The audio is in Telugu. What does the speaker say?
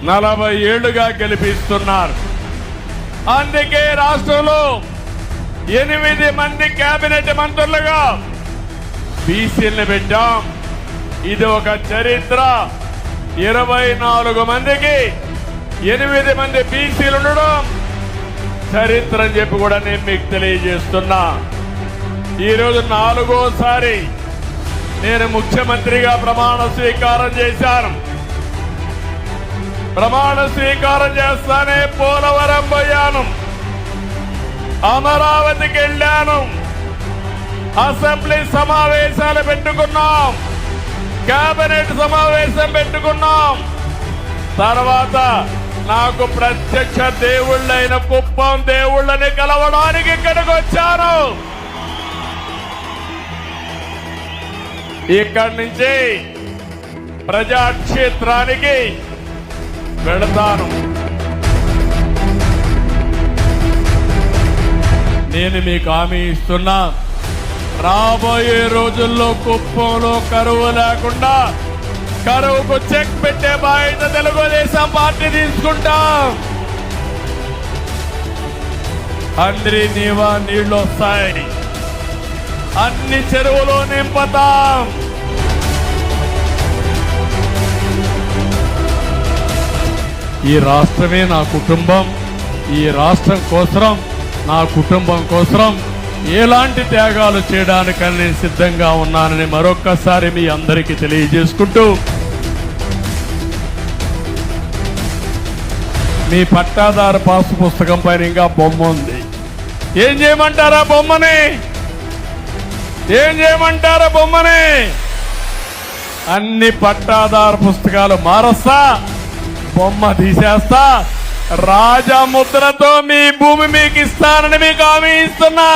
40 ఏళ్లుగా గెలిపిస్తున్నారు. అందుకే రాష్ట్రంలో 8 మంది కేబినెట్ మంత్రులుగా బీసీలను పెట్టాం. ఇది ఒక చరిత్ర. 24 మందికి 8 మంది బీసీలు ఉండడం చరిత్ర అని చెప్పి కూడా నేను మీకు తెలియజేస్తున్నా. ఈరోజు 4వసారి నేను ముఖ్యమంత్రిగా ప్రమాణ స్వీకారం చేశాను. ప్రమాణ స్వీకారం చేస్తానే పోలవరం పోయాను, అమరావతికి వెళ్ళాను, అసెంబ్లీ సమావేశాలు పెట్టుకున్నాం, కేబినెట్ సమావేశం పెట్టుకున్నాం. తర్వాత నాకు ప్రత్యక్ష దేవుళ్ళైన కుప్పం దేవుళ్ళని కలవడానికి ఇక్కడికి వచ్చాను. ఇక్కడి నుంచి ప్రజాక్షేత్రానికి వెళతాను. నేను మీకు హామీ ఇస్తున్నా, రాబోయే రోజుల్లో కుప్పంలో కరువు లేకుండా కరువుకు చెక్ పెట్టే బాధ్యత తెలుగుదేశం పార్టీ తీసుకుంటాం. అందరి నీవా నీళ్లు వస్తాయి, అన్ని చెరువులు నింపుతాం. ఈ రాష్ట్రమే నా కుటుంబం. ఈ రాష్ట్రం కోసం, నా కుటుంబం కోసం ఎలాంటి త్యాగాలు చేయడానికని నేను సిద్ధంగా ఉన్నానని మరొక్కసారి మీ అందరికీ తెలియజేసుకుంటూ, మీ పట్టాదారు పాసు పుస్తకం పైన ఇంకా బొమ్మ ఉంది. ఏం చేయమంటారా బొమ్మని? ఏం చేయమంటారా బొమ్మని? అన్ని పట్టాదారు పుస్తకాలు మారస్తా, బొమ్మ తీసేస్తా, రాజముద్రతో మీ భూమి మీకు ఇస్తానని మీకు హామీ ఇస్తున్నా.